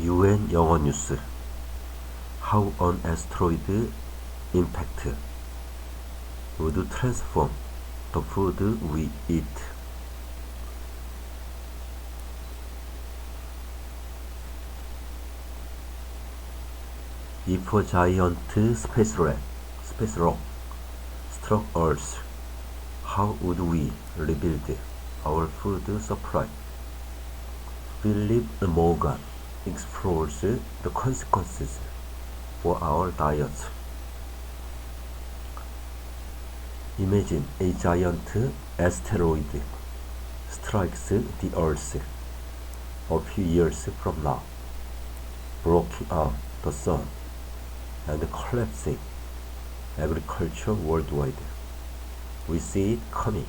UN 영어뉴스. How an asteroid impact would transform the food we eat. If a giant space rock struck Earth, how would we rebuild our food supply? Philip Morgan explores the consequences for our diets. Imagine a giant asteroid strikes the Earth a few years from now, blocking out the sun and collapsing agriculture worldwide. We see it coming,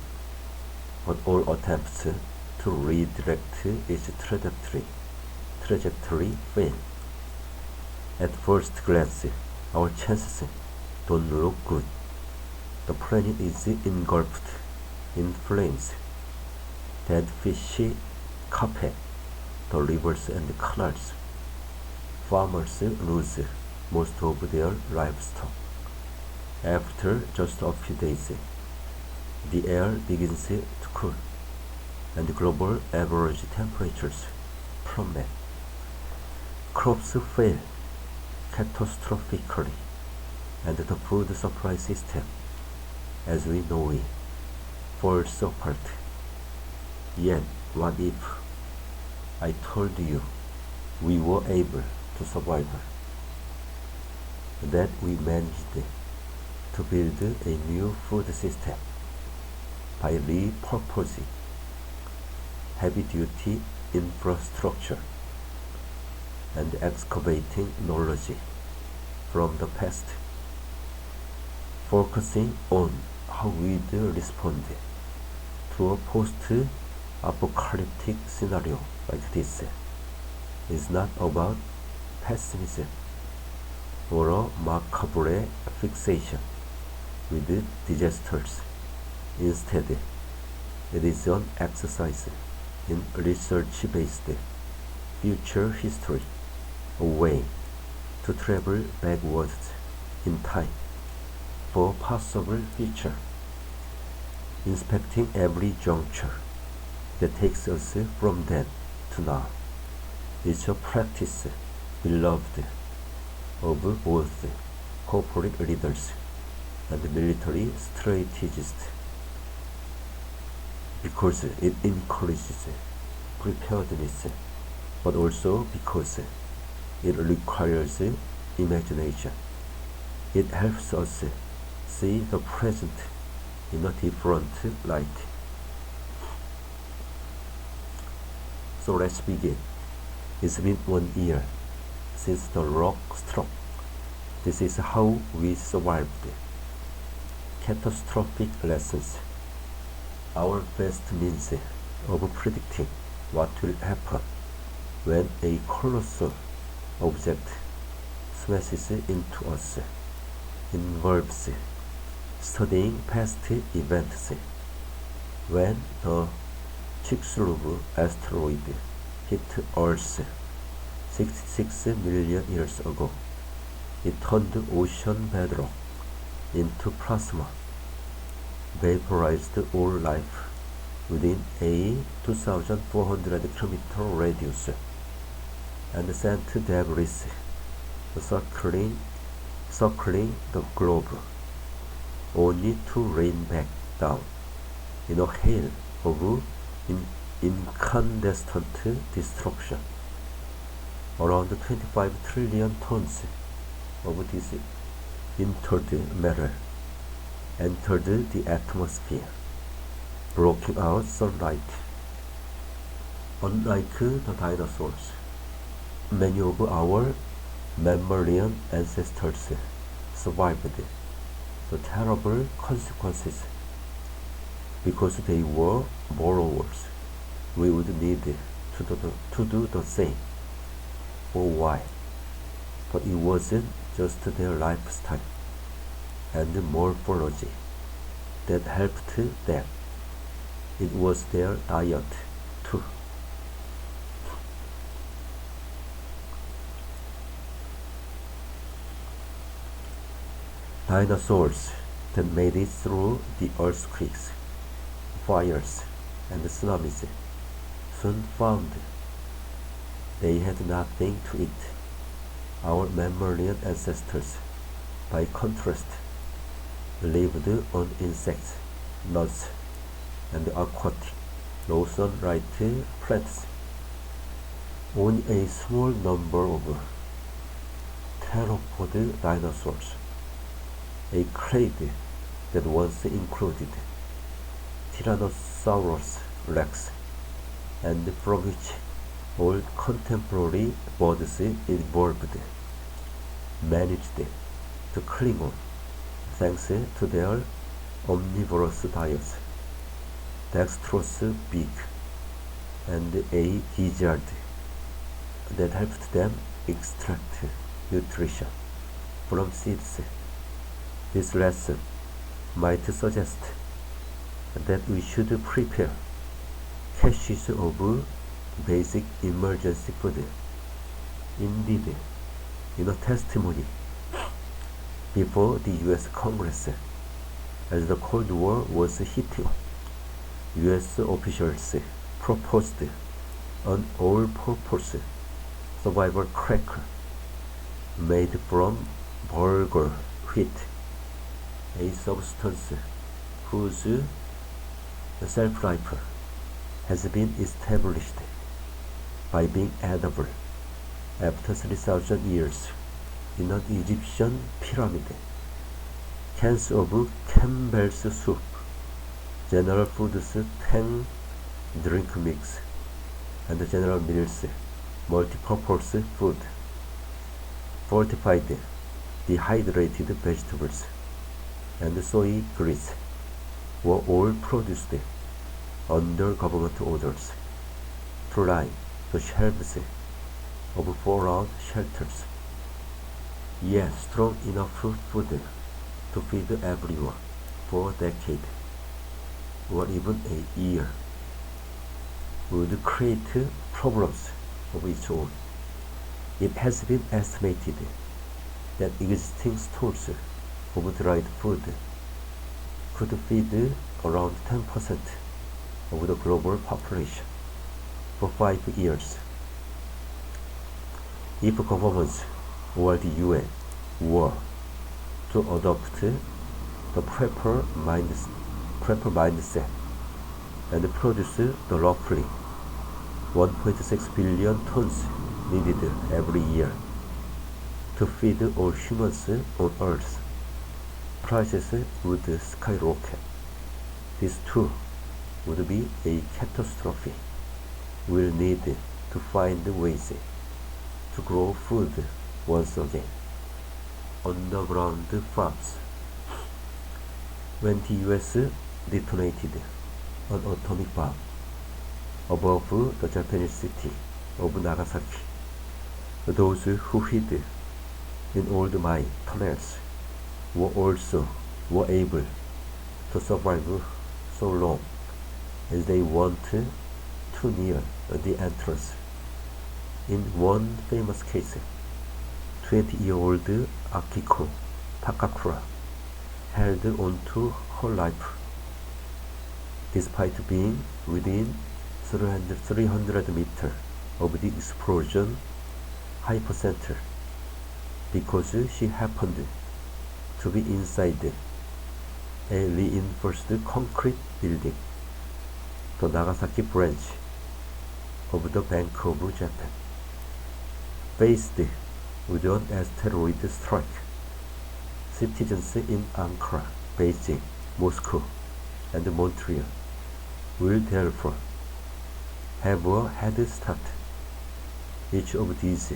but all attempts to redirect its trajectory fail. At first glance, our chances don't look good. The planet is engulfed in flames. Dead fish carpet the rivers and canals. Farmers lose most of their livestock. After just a few days, the air begins to cool, and global average temperatures plummet. Crops fail catastrophically, and the food supply system, as we know it, falls apart. Yet, what if I told you we were able to survive? That we managed to build a new food system by repurposing heavy-duty infrastructure and excavating knowledge from the past, focusing on how we'd respond to a post-apocalyptic scenario like this is not about pessimism or a macabre fixation with disasters. Instead, it is an exercise in research-based future history, a way to travel backwards in time for a possible future, inspecting every juncture that takes us from then to now. It's a practice beloved of both corporate leaders and military strategists, because it encourages preparedness, but also because it requires imagination. It helps us see the present in a different light. So let's begin. It's been 1 year since the rock struck. This is how we survived. Catastrophic lessons. Our best means of predicting what will happen when a colossal object smashes into us involves studying past events. When the Chicxulub asteroid hit Earth 66 million years ago, it turned ocean bedrock into plasma, vaporized all life within a 2,400 kilometer radius, and sent debris circling the globe, only to rain back down in a hail of incandescent destruction. Around 25 trillion tons of this interred matter entered the atmosphere, blocking out sunlight. Unlike the dinosaurs, many of our mammalian ancestors survived the terrible consequences. Because they were borrowers, we would need to do the same for a while. But it wasn't just their lifestyle and morphology that helped them. It was their diet too. Dinosaurs that made it through the earthquakes, fires, and tsunamis soon found they had nothing to eat. Our mammalian ancestors, by contrast, lived on insects, nuts, and aquatic, low sunlight plants. Only a small number of theropod dinosaurs, a clade that once included Tyrannosaurus rex, and from which all contemporary birds evolved, managed to cling on thanks to their omnivorous diets, dexterous beak, and a gizzard that helped them extract nutrition from seeds. This lesson might suggest that we should prepare caches of basic emergency food. Indeed, in a testimony before the U.S. Congress, as the Cold War was heating up, U.S. officials proposed an all-purpose survival cracker made from bulgur wheat, a substance whose shelf-life has been established by being edible after 3,000 years in an Egyptian pyramid. Cans of Campbell's soup, General Foods Tang drink mix, and General Mills multi-purpose food, fortified dehydrated vegetables, and soy grease were all produced under government orders to line the shelves of 4-round shelters. Yet strong enough food to feed everyone for a decade or even a year would create problems of its own. It has been estimated that existing stores of dried food could feed around 10% of the global population for 5 years. If governments or the UN were to adopt the prepper mindset and produce the roughly 1.6 billion tons needed every year to feed all humans on Earth, prices would skyrocket. This too would be a catastrophe. We'll need to find ways to grow food once again. Underground farms. When the US detonated an atomic bomb above the Japanese city of Nagasaki, those who hid in old mine tunnels were able to survive so long as they weren't too near the entrance. In one famous case, 20-year-old Akiko Takakura held on to her life despite being within 300 meters of the explosion hypocenter, because she happened to be inside a reinforced concrete building, the Nagasaki branch of the Bank of Japan. Faced with an asteroid strike, citizens in Ankara, Beijing, Moscow, and Montreal will therefore have a head start. Each of these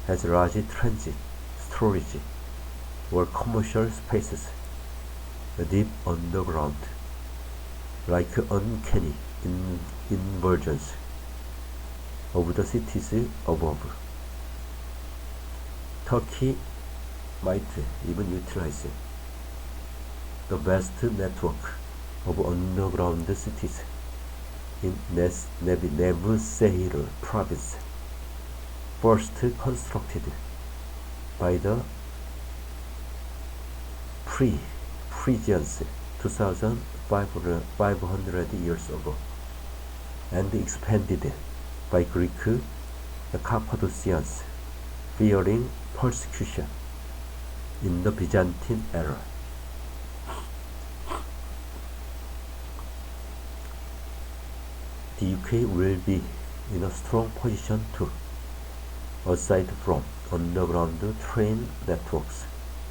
has large transit, storage, or commercial spaces deep underground, like uncanny inversions of the cities above. Turkey might even utilize the vast network of underground cities in Nevşehir province, first constructed by the Phrygians 2,500 years ago, and expanded by Greek Cappadocians fearing persecution in the Byzantine era. The UK will be in a strong position too, aside from underground train networks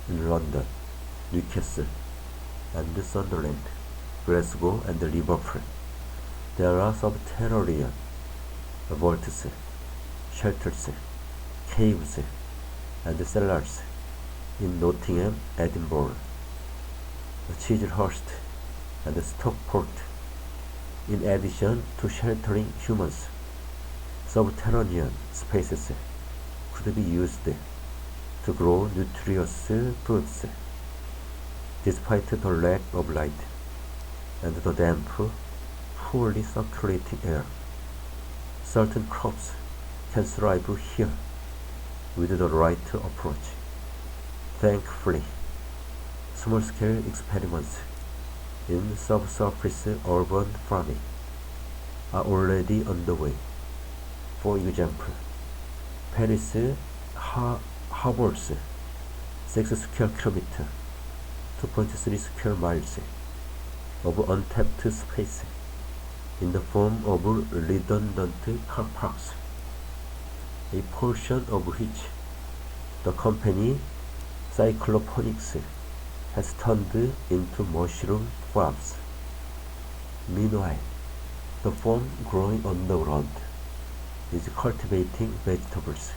in London, Newcastle, and Sunderland, Glasgow, and Liverpool. There are subterranean vaults, shelters, caves, and cellars in Nottingham, Edinburgh, Chislehurst, and Stockport. In addition to sheltering humans, subterranean spaces could be used to grow nutritious foods. Despite the lack of light and the damp, poorly circulating air, certain crops can thrive here with the right approach. Thankfully, small-scale experiments in subsurface urban farming are already underway. For example, Paris harbors 6 square kilometers, 2.3 square miles of untapped space in the form of redundant car parks, a portion of which the company Cycloponics has turned into mushroom farms. Meanwhile, the farm growing underground is cultivating vegetables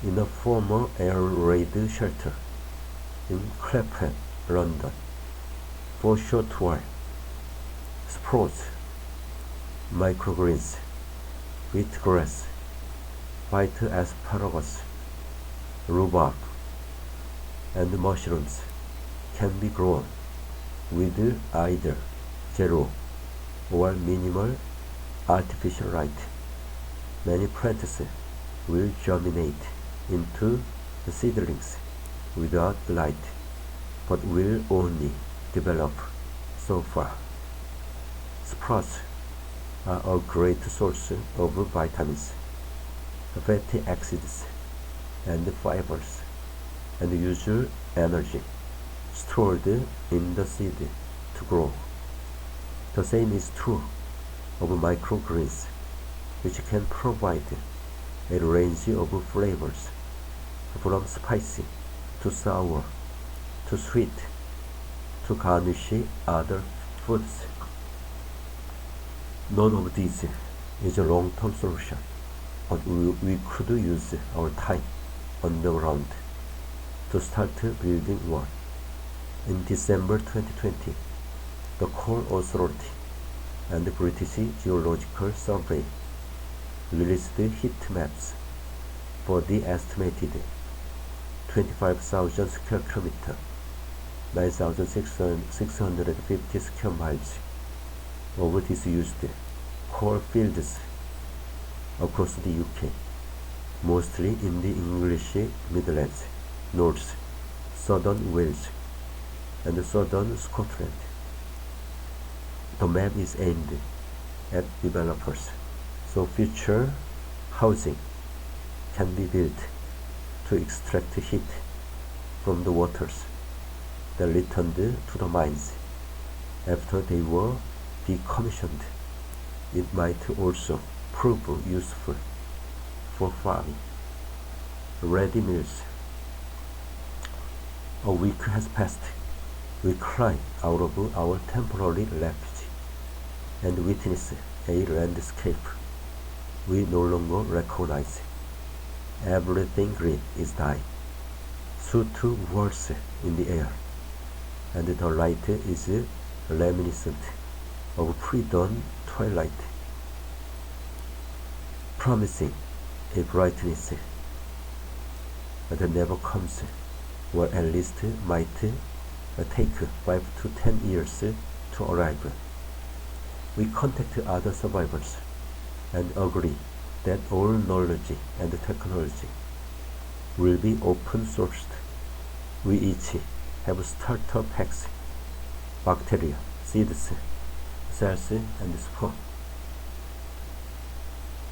in a former air raid shelter in Clapham, London. For a short while, sprouts, microgreens, wheatgrass, white asparagus, rhubarb, and mushrooms can be grown with either zero or minimal artificial light. Many plants will germinate into the seedlings without light, but will only develop so far. Sprouts are a great source of vitamins, fatty acids, and fibers, and use energy stored in the seed to grow. The same is true of microgreens, which can provide a range of flavors, from spicy to sour to sweet, to garnish other foods. None of these is a long-term solution, but we could use our time underground to start building one. In December 2020, the Coal Authority and the British Geological Survey released heat maps for the estimated 25,000 square kilometers, 9,650 square miles of disused coal fields across the UK, mostly in the English Midlands, North, Southern Wales, and Southern Scotland. The map is aimed at developers, so future housing can be built to extract heat from the waters that returned to the mines after they were decommissioned. It might also prove useful for farming. Ready meals. A week has passed. We climb out of our temporary refuge and witness a landscape we no longer recognize. Everything green is dying. Soot whirls in the air, and the light is reminiscent of pre-dawn twilight, promising a brightness that never comes, or at least might take 5 to 10 years to arrive. We contact other survivors and agree that all knowledge and technology will be open sourced. We each have starter packs, bacteria, seeds, cells, and spore.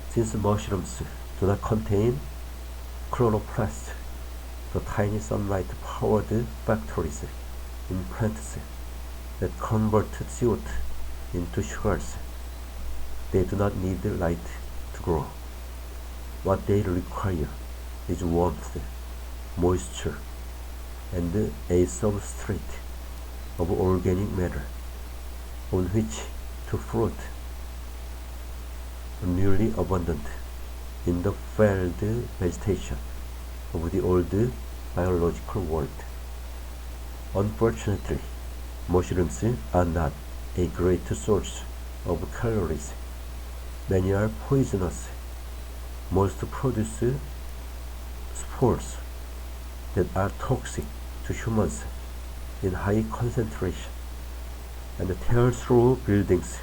Since mushrooms do not contain chloroplasts, the tiny sunlight-powered factories in plants that convert CO2 into sugars, they do not need light to grow. What they require is warmth, moisture, and a substrate of organic matter on which to fruit, newly abundant in the failed vegetation of the old biological world. Unfortunately, mushrooms are not a great source of calories. Many are poisonous. Most produce spores that are toxic to humans in high concentration and tear through buildings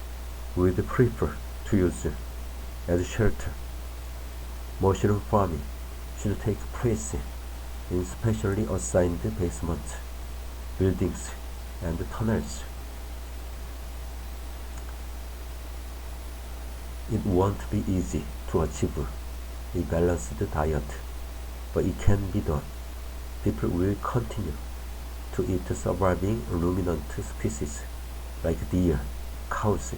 we prefer to use as shelter. Mushroom farming should take place in specially assigned basements, buildings, and tunnels. It won't be easy to achieve a balanced diet, but it can be done. People will continue to eat surviving ruminant species like deer, cows,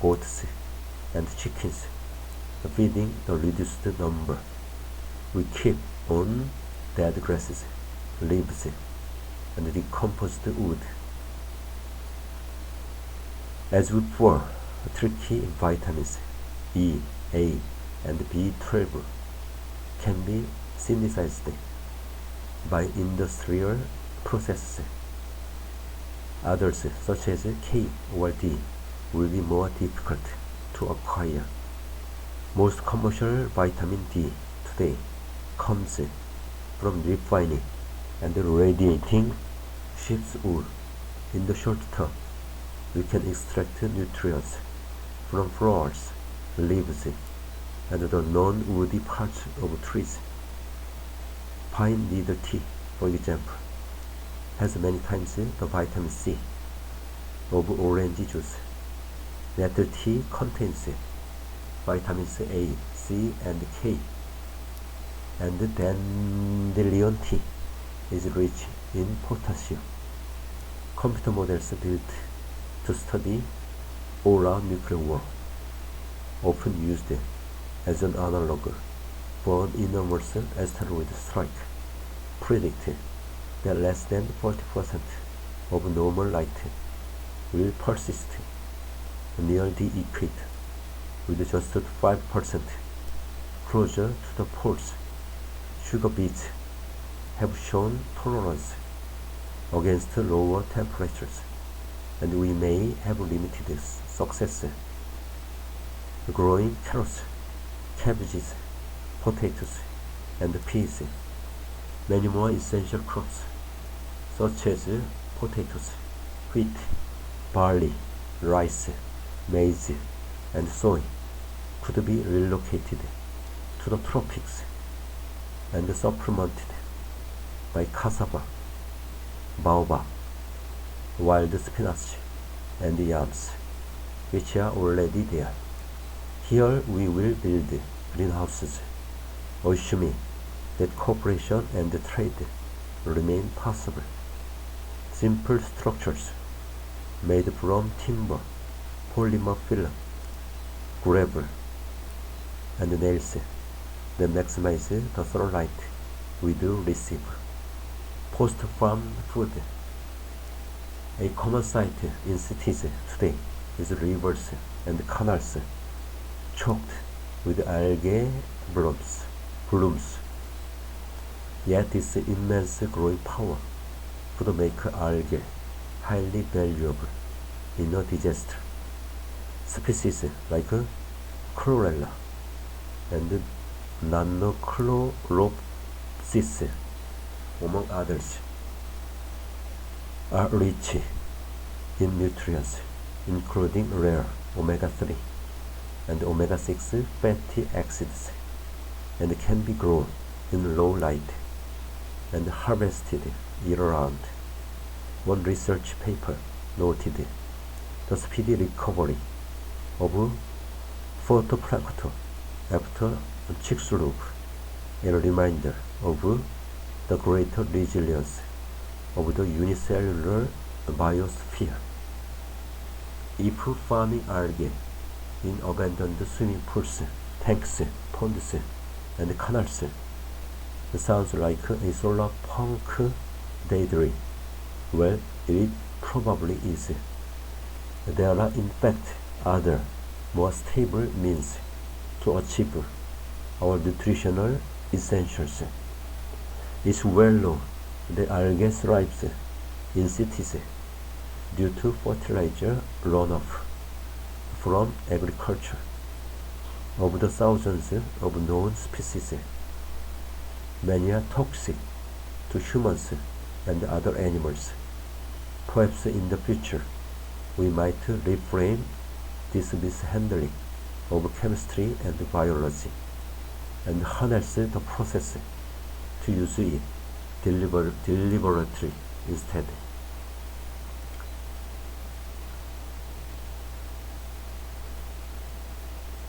goats, and chickens, feeding the reduced number. We keep on dead grasses, leaves, and decomposed wood. As before, tricky vitamins E, A, and B12 can be synthesized by industrial processes. Others, such as K or D, will be more difficult to acquire. Most commercial vitamin D today comes from refining and radiating sheep's wool. In the short term, we can extract nutrients from flowers, leaves, and the non-woody parts of trees. Pine needle tea, for example, has many times the vitamin C of orange juice. Nettle tea contains vitamins A, C, and K, and dandelion tea is rich in potassium. Computer models built to study all-round nuclear war, often used as an analog for an enormous asteroid strike, predict that less than 40% of normal light will persist near the equator, with just 5% closer to the poles. Sugar beets have shown tolerance against lower temperatures, and we may have limited success growing carrots, cabbages, potatoes, and peas. Many more essential crops, such as potatoes, wheat, barley, rice, maize, and soy, could be relocated to the tropics and supplemented by cassava, baobab, wild spinach, and yams, which are already there. Here we will build greenhouses, assuming that cooperation and trade remain possible. Simple structures made from timber, polymer film, gravel, and nails that maximize the sunlight we do receive. Post-farm food. A common sight in cities today is rivers and canals choked with algae blooms. Yet this immense growing power could make algae highly valuable in a disaster. Species like chlorella and nannochloropsis, among others, are rich in nutrients, including rare omega-3 and omega-6 fatty acids, and can be grown in low light and harvested year-round. One research paper noted the speedy recovery of phytoplankton after Chicxulub, a reminder of the greater resilience of the unicellular biosphere. If farming algae in abandoned swimming pools, tanks, ponds, and canals sounds like a solar punk daydream, well, it probably is. There are in fact other, more stable means to achieve our nutritional essentials. It's well known that algae thrives in cities due to fertilizer runoff from agriculture. Of the thousands of known species, many are toxic to humans and other animals. Perhaps in the future, we might reframe this mishandling of chemistry and biology and harness the process to use it deliberately instead.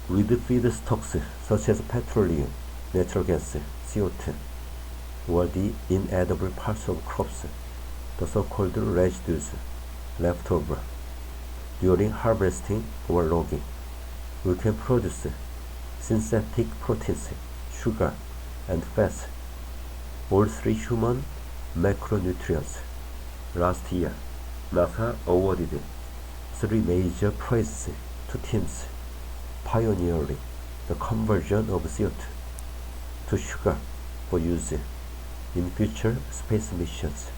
With feedstocks such as petroleum, natural gas, CO2, or the inedible parts of crops, the so-called residues left over during harvesting or logging, we can produce synthetic proteins, sugar, and fats, all three human macronutrients. Last year, NASA awarded 3 major prizes to teams pioneering the conversion of CO2 to sugar for use in future space missions.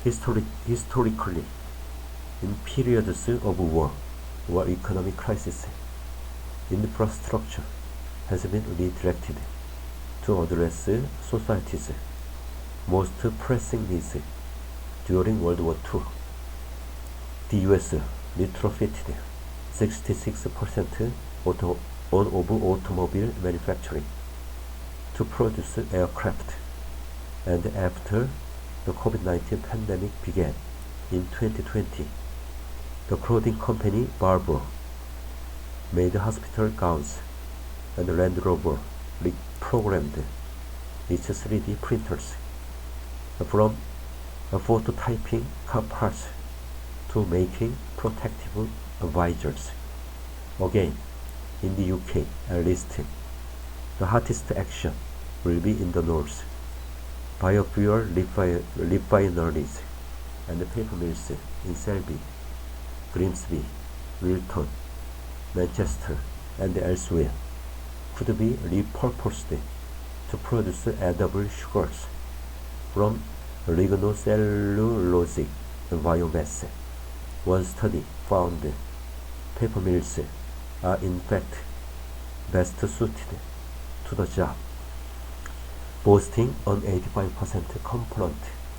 Historically, in periods of war or economic crisis, infrastructure has been redirected to address society's most pressing needs. During World War II, the US retrofitted 66% of automobile manufacturing to produce aircraft, and after the COVID-19 pandemic began in 2020, the clothing company Barbour made hospital gowns, and Land Rover reprogrammed its 3D printers from phototyping car parts to making protective visors. Again, in the UK at least, the hottest action will be in the north. Biofuel refineries and paper mills in Selby, Grimsby, Wilton, Manchester, and elsewhere could be repurposed to produce edible sugars from lignocellulosic biomass. One study found paper mills are in fact best suited to the job, boasting an 85% component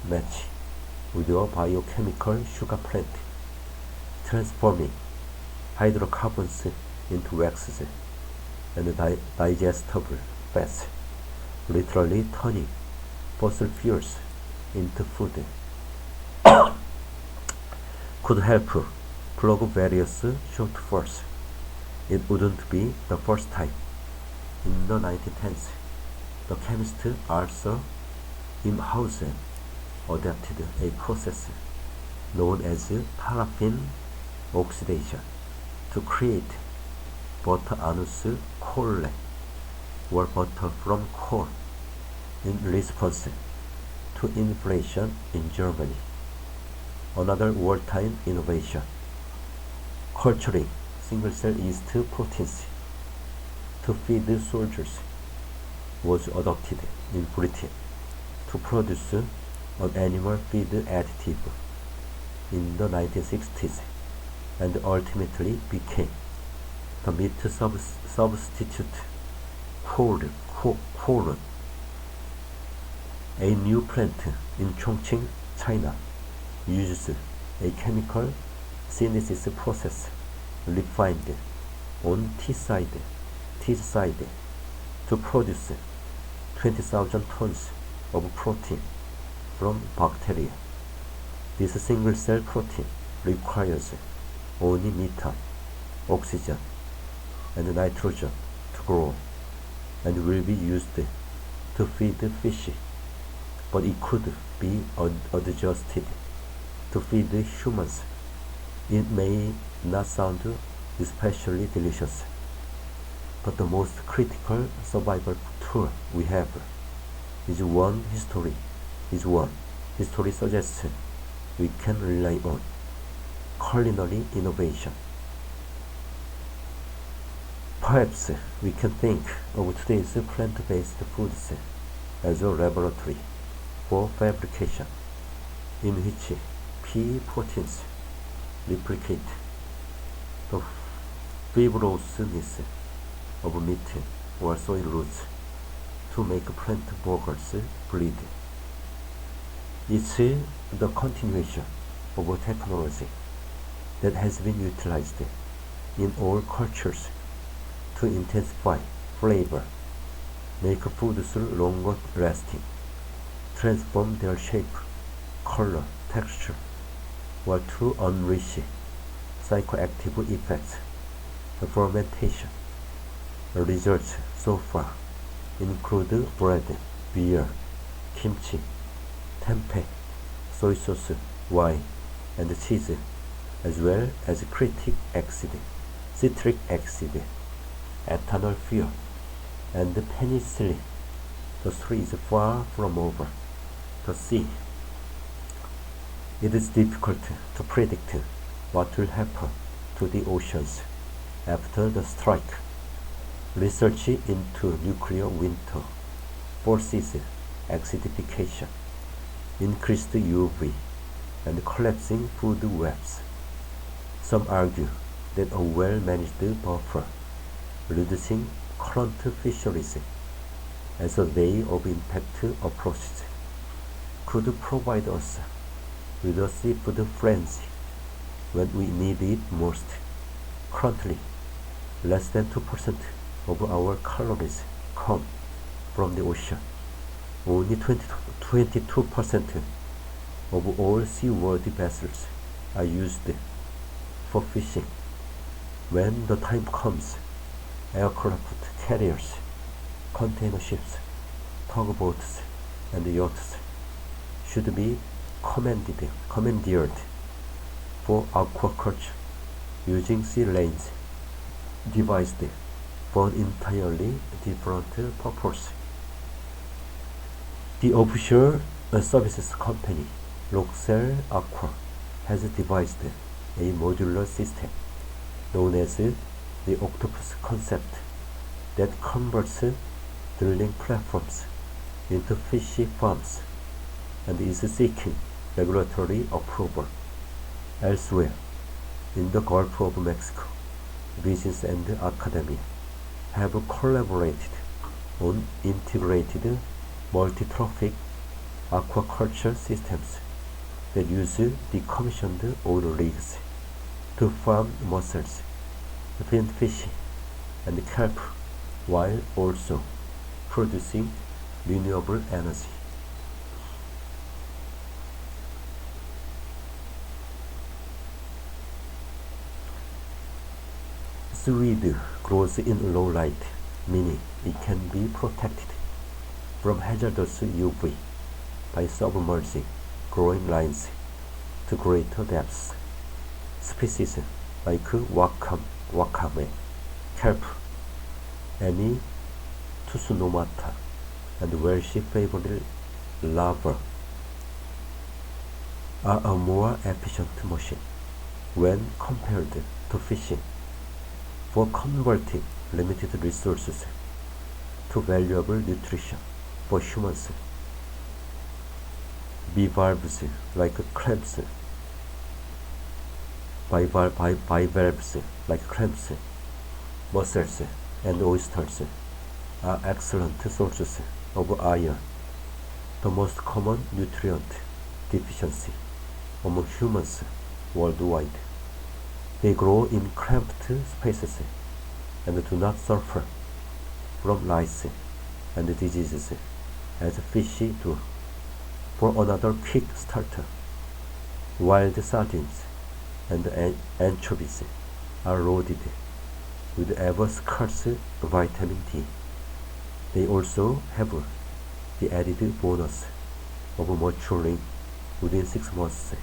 match with a biochemical sugar plant, transforming hydrocarbons into waxes and digestible fats, literally turning fossil fuels into food, could help plug various shortfalls. It wouldn't be the first time. In the 1910s, the chemist Arthur Imhausen adapted a process known as paraffin oxidation to create butter anus colle, or butter from corn, in response to inflation in Germany. Another wartime innovation, culturing single-cell yeast proteins to feed soldiers, was adopted in Britain to produce an animal feed additive in the 1960s, and ultimately became the meat substitute corn. A new plant in Chongqing, China, uses a chemical synthesis process refined on T-side to produce 20,000 tons of protein from bacteria. This single-cell protein requires only methane, oxygen, and nitrogen to grow, and will be used to feed fish, but it could be adjusted to feed humans. It may not sound especially delicious, but the most critical survival tool we have is one history suggests we can rely on: culinary innovation. Perhaps we can think of today's plant-based foods as a laboratory for fabrication, in which pea proteins replicate the fibrousness of meat or soy roots to make plant burgers breed. It's the continuation of a technology that has been utilized in all cultures to intensify flavor, make foods longer lasting, transform their shape, color, texture, or to unleash psychoactive effects. The fermentation results so far include bread, beer, kimchi, tempeh, soy sauce, wine, and cheese, as well as citric acid, ethanol fuel, and penicillin. The story is far from over. The sea. It is difficult to predict what will happen to the oceans after the strike. Research into nuclear winter forces acidification, increased UV, and collapsing food webs. Some argue that a well-managed buffer, reducing current fisheries as a day of impact approaches, could provide us with a seafood frenzy when we need it most. Currently, less than 2% of our calories come from the ocean. Only 22% of all seaworthy vessels are used for fishing. When the time comes, aircraft carriers, container ships, tugboats, and yachts should be commandeered for aquaculture using sea lanes devised for an entirely different purpose. The offshore services company Roxel Aqua has devised a modular system known as the octopus concept that converts drilling platforms into fish farms and is seeking regulatory approval. Elsewhere, in the Gulf of Mexico, business and academia have collaborated on integrated multi-trophic aquaculture systems that use decommissioned oil rigs to farm mussels, finfish, and kelp, while also producing renewable energy. Seaweed grows in low light, meaning it can be protected from hazardous UV by submerging growing lines to greater depths. Species like wakame, kelp, any Tsunomata, and Welsh-favored larvae are a more efficient machine when compared to fishing for converting limited resources to valuable nutrition for humans. Bivalves like crabs, mussels, and oysters are excellent sources of iron, the most common nutrient deficiency among humans worldwide. They grow in cramped spaces and do not suffer from lice and diseases as fish do. For another quick starter, Wild sardines and anchovies are loaded with ever scarce vitamin D. They also have the added bonus of maturing within 6 months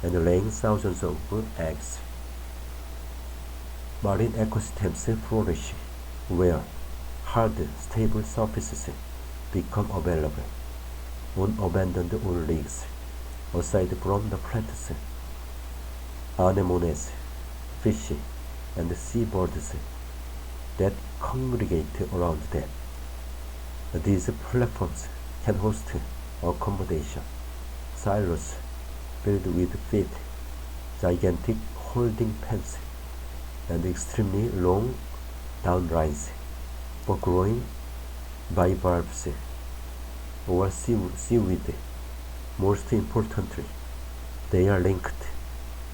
and laying thousands of eggs. Marine ecosystems flourish where hard, stable surfaces become available on abandoned oil rigs. Aside from the plants, anemones, fish, and seabirds that congregate around them. These platforms can host accommodation, silos filled with feed, gigantic holding pens, and extremely long downlines for growing bivalves or seaweed. Most importantly, they are linked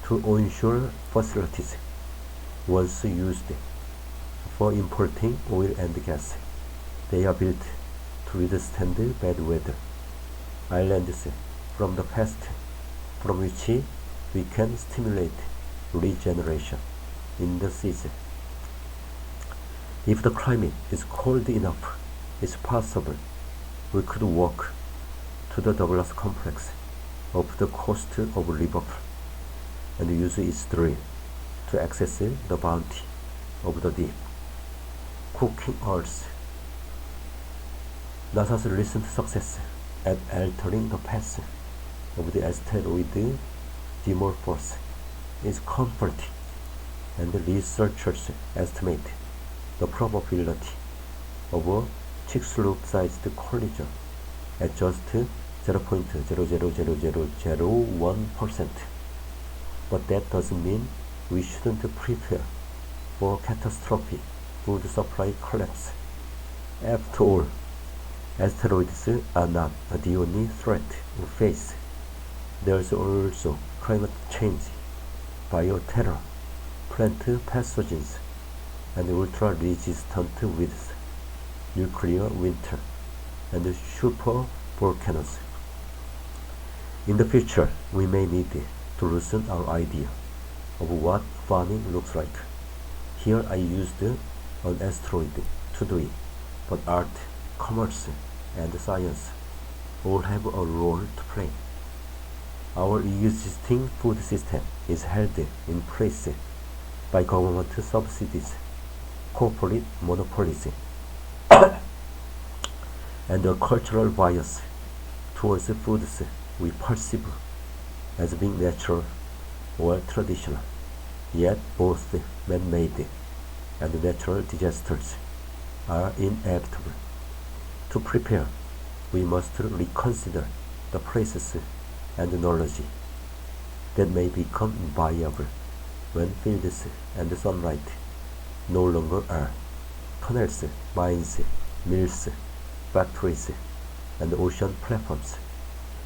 to onshore facilities once used for importing oil and gas. They are built to withstand bad weather. Islands from the past from which we can stimulate regeneration in the season. If the climate is cold enough, it's possible we could walk to the Douglas complex off the coast of Liverpool and use its drill to access the bounty of the deep. Cooking Earth. NASA's recent success at altering the path of the asteroid Dimorphos is comforting, and researchers estimate the probability of a Chicxulub-sized collision at just 0.00001%. But that doesn't mean we shouldn't prepare for catastrophic food supply collapse. After all, asteroids are not the only threat we face. There's also climate change, bioterror, plant pathogens, and ultra-resistant weeds, nuclear winter, and super volcanoes. In the future, we may need to loosen our idea of what farming looks like. Here I used an asteroid to do it, but art, commerce, and science all have a role to play. Our existing food system is held in place by government subsidies, corporate monopolies, and a cultural bias towards foods we perceive as being natural or traditional. Yet both man-made and natural disasters are inevitable. To prepare, we must reconsider the places and knowledge that may become viable when fields and sunlight no longer are. Tunnels, mines, mills, factories, and ocean platforms.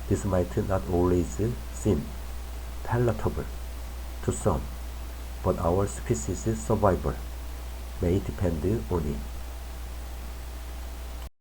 This might not always seem palatable to some, but our species' survival may depend on it.